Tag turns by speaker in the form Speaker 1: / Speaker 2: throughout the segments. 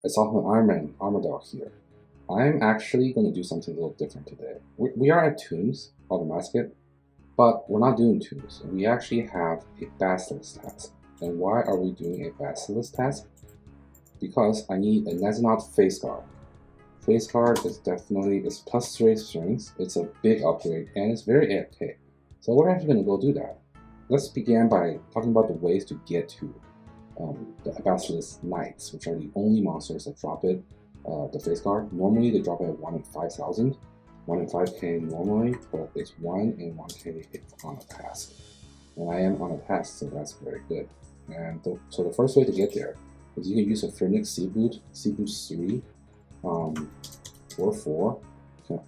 Speaker 1: It's Ultimate Ironman armor dog here. I'm actually going to do something a little different today. We are at Tombs of Amascut, but we're not doing Tombs. We actually have a Basilisk task. And why are we doing a Basilisk task? Because I need a Neitznot face guard. Face guard is definitely plus 3 strength. It's a big upgrade and it's very AFK. So we're actually going to go do that. Let's begin by talking about the ways to get to the Basilisk Knights, which are the only monsters that drop it, the face guard. Normally they drop it at 1 in 5,000, 1 in 5k normally, but it's 1 in 1k if on a task. And I am on a task, so that's very good. And so the first way to get there is you can use a Phoenix Sea Boot 3, or 4.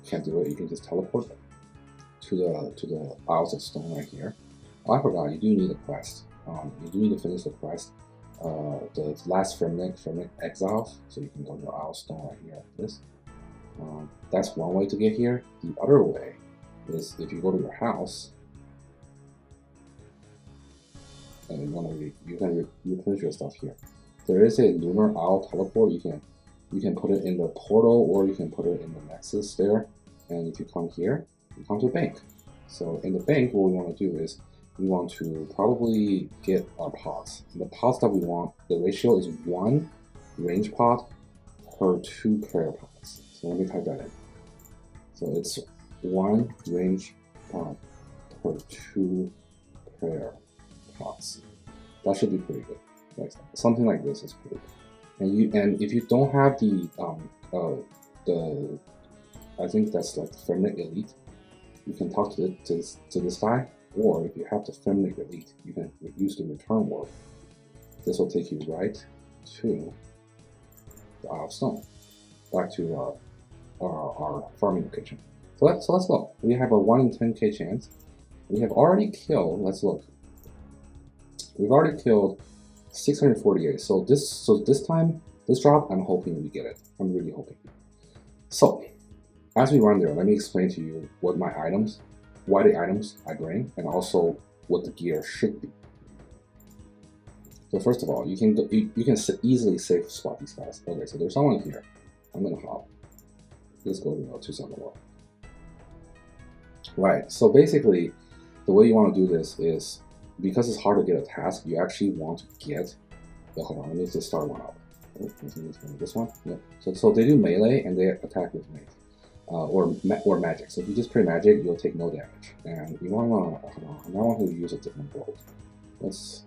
Speaker 1: Can't do it. You can just teleport to the Isles of Stone right here. Oh, I forgot. You do need a quest. You do need to finish the quest. The last Phoenix Exile, so you can go to the Isle of Stone right here like this. That's one way to get here. The other way is if you go to your house and you can replenish your stuff here. There is a lunar owl teleport. You can put it in the portal or you can put it in the nexus there. And if you come here, you come to the bank. So in the bank, what we want to do is we want to probably get our pots. And the pots that we want, the ratio is 1 range pot per 2 prayer pots. So let me type that in. So it's 1 range pot per 2 prayer pots. That should be pretty good. Like something like this is pretty good. And if you don't have the I think that's like the Feminine Elite, you can talk to this guy. Or if you have the Feminine Elite, you can use the return word. This will take you right to the Isle of Stone, back to our farming location. So let's look. We have a 1 in 10k chance. We have already killed. Let's look. We've already killed 648. So this time, this drop, I'm hoping we get it. I'm really hoping. So as we run there, let me explain to you what my items. Why the items I bring, and also what the gear should be. So first of all, you can easily safe spot these guys. Okay, so there's someone here. I'm gonna hop. Let's go to some more. Right. So basically, the way you want to do this is because it's hard to get a task. You actually want to get. Hold on. Let me just start one up. This one. Yeah. So they do melee and they attack with mace. Or magic. So if you just pray magic, you'll take no damage. And you want to, I want to use a different bolt. Let's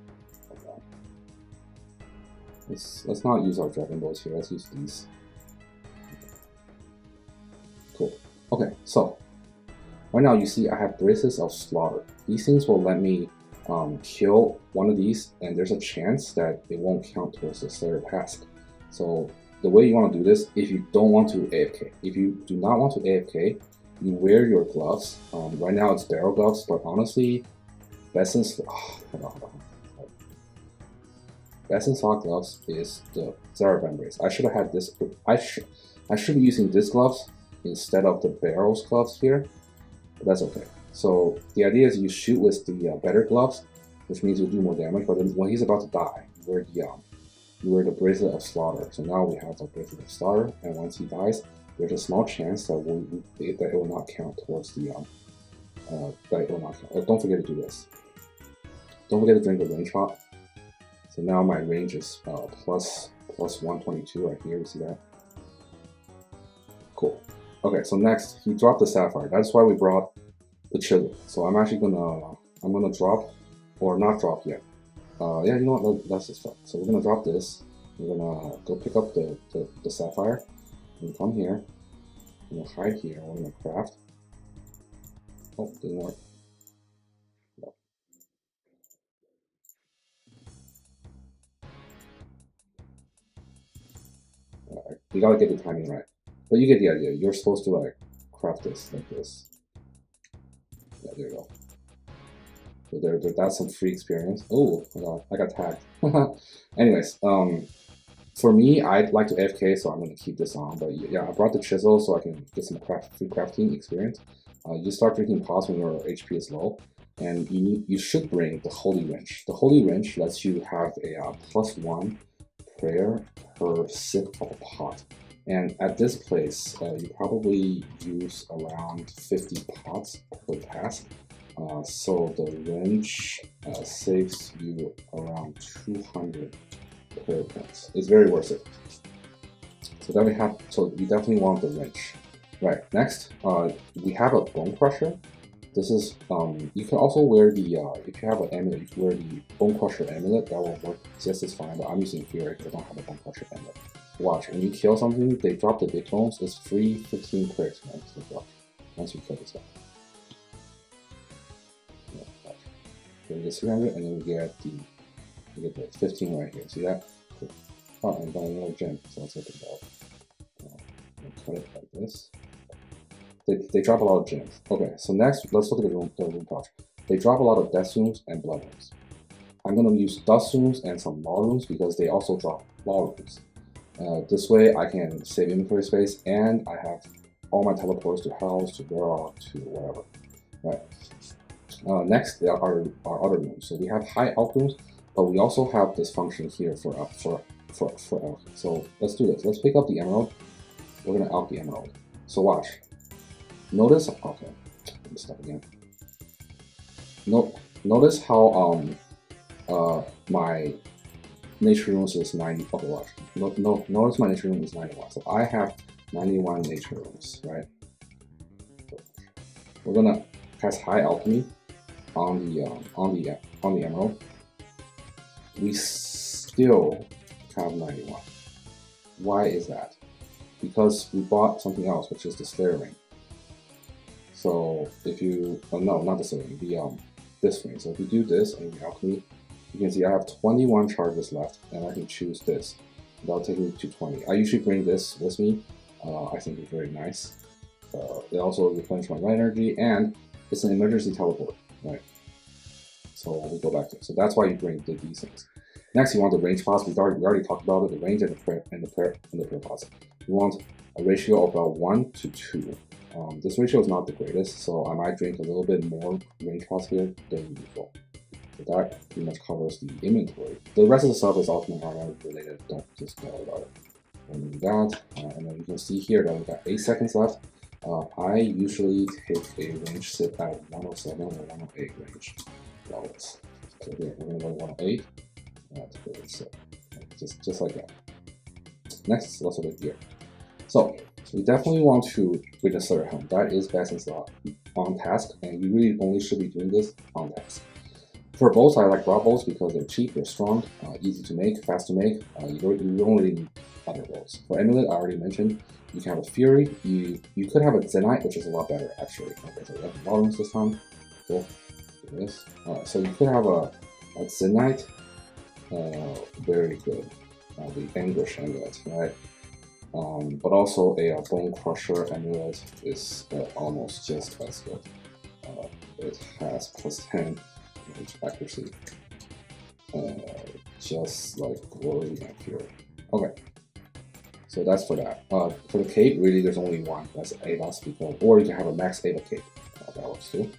Speaker 1: not use our dragon bolts here. Let's use these. Cool. Okay, so right now you see I have bracelets of slaughter. These things will let me kill one of these, and there's a chance that it won't count towards the Slayer task. So the way you want to do this, if you don't want to AFK, if you do not want to AFK, you wear your gloves. Right now it's barrel gloves, but honestly, best in slot gloves is the Zaravan brace. I should have had this. I should be using this gloves instead of the barrels gloves here, but that's okay. So the idea is you shoot with the better gloves, which means you'll do more damage. But then when he's about to die, you wear the bracelet of slaughter. So now we have the bracelet of slaughter, and once he dies, there's a small chance that it will not count towards the that it will not count. Don't forget to do this. Don't forget to drink the range shot. So now my range is plus 122 right here. You see that? Cool. Okay, so next he dropped the sapphire. That's why we brought the chisel. So I'm actually gonna drop, or not drop yet. Yeah, you know what, let's just drop. So we're gonna drop this. We're gonna go pick up the sapphire. We're gonna come here. We're gonna hide here. We're gonna craft. Oh, didn't work. No. Alright, you gotta get the timing right. But you get the idea. You're supposed to like craft this like this. Yeah, there you go. So that's some free experience. Oh, I got tagged. Anyways, for me, I'd like to AFK, so I'm going to keep this on. But yeah, I brought the chisel so I can get some free crafting experience. You start drinking pots when your HP is low, and you should bring the Holy Wrench. The Holy Wrench lets you have a +1 prayer per sip of a pot. And at this place, you probably use around 50 pots per task. So the wrench saves you around 200 prayer points. It's very worth it. So then we have, so you definitely want the wrench. Right, next, we have a bone crusher. This is, you can also wear the, if you have an amulet, you can wear the bone crusher amulet. That will work just as fine, but I'm using Fury because I don't have a bone crusher amulet. Watch, when you kill something, they drop the big bones. It's free 15 clicks, right? So once you kill this guy. Yeah, watch. So we get 300, and then we get the 15 right here. See that? Cool. Oh, and then another gem. So let's open it up. Cut it like this. They drop a lot of gems. Okay, so next, let's look at the rune pouch. They drop a lot of death runes and blood runes. I'm going to use dust runes and some law runes because they also drop law runes. This way I can save inventory space and I have all my teleports to house, to Warlock, to whatever. Right. Next there are our other runes. So we have high alch runes, but we also have this function here for alch. So let's do this. Let's pick up the emerald. We're going to alch the emerald. So watch. Notice, okay, let me stop again. Notice how my nature runes is 90. Okay, watch. Notice my nature rune is 91. So I have 91 nature runes, right? So we're gonna cast high alchemy on the emerald. We still have 91. Why is that? Because we bought something else, which is the Slayer ring. So if you, no, not the same, this ring. So if you do this and you alchemy, you can see I have 21 charges left, and I can choose this. That'll take me to 20. I usually bring this with me. I think it's very nice. It also replenishes my light energy, and it's an emergency teleport, right? So we go back to it. So that's why you bring these things. Next, you want the range pots. We already talked about it. The range and the prayer pots. You want a ratio of about 1 to 2. This ratio is not the greatest, so I might drink a little bit more range pots here than usual. So that pretty much covers the inventory. The rest of the stuff is Ultimate Ironman related. Don't just worry about it. And do that, and then you can see here that we've got 8 seconds left. I usually take a range sip at 107 or 108 range levels. So here we're gonna go 108. That's a range sip, just like that. Next, let's look at gear. So we definitely want to bring a Slayer helm. That is best in slot on task, and you really only should be doing this on task. For bows, I like raw bows because they're cheap, they're strong, easy to make, fast to make. You don't really need other bows. For amulet, I already mentioned, you can have a Fury. You could have a Zenyte, which is a lot better actually. Okay, so we have the volumes this time. Cool. Do this. So you could have a Zenyte, very good. The Anguish amulet, right? But also a Bone Crusher amulet is almost just as good. It has +10 range accuracy, just like Glory and Fury. Okay, so that's for that. For the cape, really there's only one. That's Ava's, because, or you can have a max Ava cape. That works too.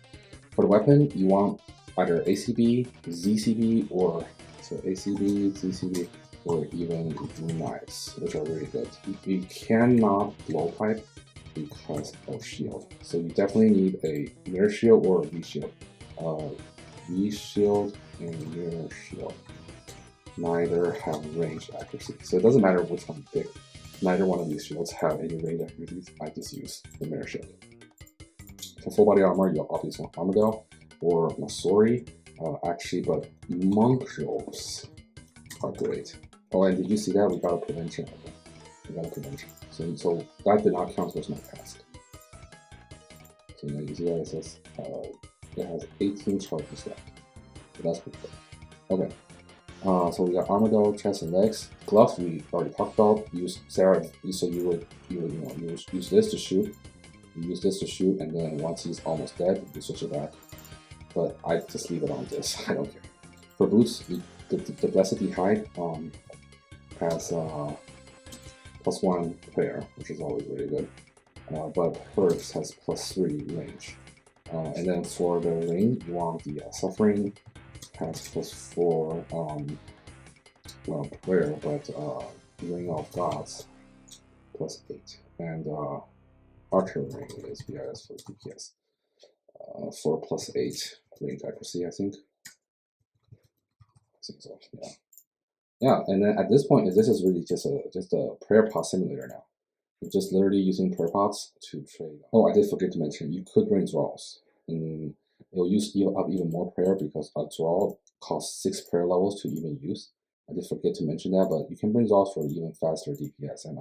Speaker 1: For the weapon, you want either ACB, ZCB, or so ACB, ZCB, or even Rune Knives, which are really good. You cannot blow pipe because of shield, so you definitely need a mirror shield or a V shield. V shield and mirror shield neither have range accuracy, so it doesn't matter which one you pick. Neither one of these shields have any range accuracy. I just use the mirror shield. For full body armor, you obviously want Armadale or Masori, actually, but monk robes are great. Oh, and did you see that? We got a prevention. We got a prevention. So that did not count towards my task. So now you see that it says it has 18 charges left. So that's pretty good. Okay. So we got Armadale, chest and legs. Gloves we already talked about. Use Serp. So you would use this to shoot. You use this to shoot, and then once he's almost dead, you switch it back. But I just leave it on this. I don't care. For boots, the Blessed Hide has +1 prayer, which is always really good. But Hers has +3 range. And then for the ring, you want the Suffering has +4 well, prayer, but Ring of Gods +8, and Archer Ring is BIS for DPS. 4 +8 range accuracy, I think. I think so. Yeah. Yeah, and then at this point, this is really just a prayer pot simulator now. You're just literally using prayer pots to trade. Oh, I did forget to mention you could bring draws, and it'll use up even more prayer because a draw costs 6 prayer levels to even use. I did forget to mention that, but you can bring draws for even faster DPS. And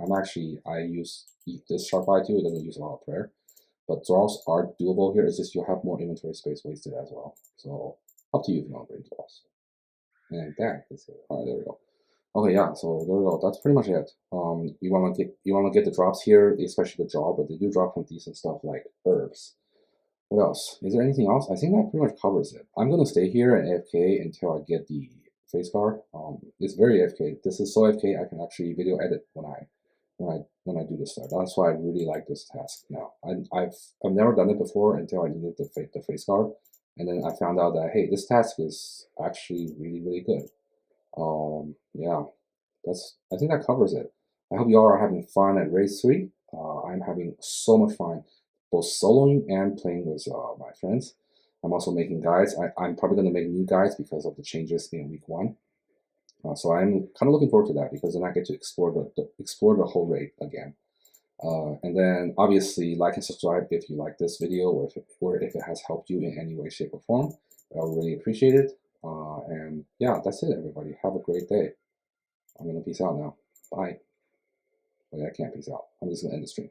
Speaker 1: I use this sharp eye too. It doesn't use a lot of prayer, but draws are doable here. It's just you have more inventory space wasted as well. So up to you if you want to bring draws. And that is it. All right, there we go. Okay, yeah, so there we go. That's pretty much it. You wanna get the drops here, especially the draw, but they do drop some decent stuff like herbs. What else? Is there anything else? I think that pretty much covers it. I'm gonna stay here at AFK until I get the face guard. It's very AFK. This is so AFK I can actually video edit when I do this stuff. That's why I really like this task now. I've never done it before until I needed the face guard, and then I found out that hey, this task is actually really good. Yeah, I think that covers it. I hope you all are having fun at race 3. I'm having so much fun, both soloing and playing with my friends. I'm also making guides. I'm probably going to make new guides because of the changes in week 1. So I'm kind of looking forward to that because then I get to explore the whole raid again. And then obviously like and subscribe if you like this video or if it has helped you in any way, shape, or form. I would really appreciate it. And yeah, that's it, everybody. Have a great day. I'm gonna peace out now. Bye. Wait, I can't peace out. I'm just gonna end the stream.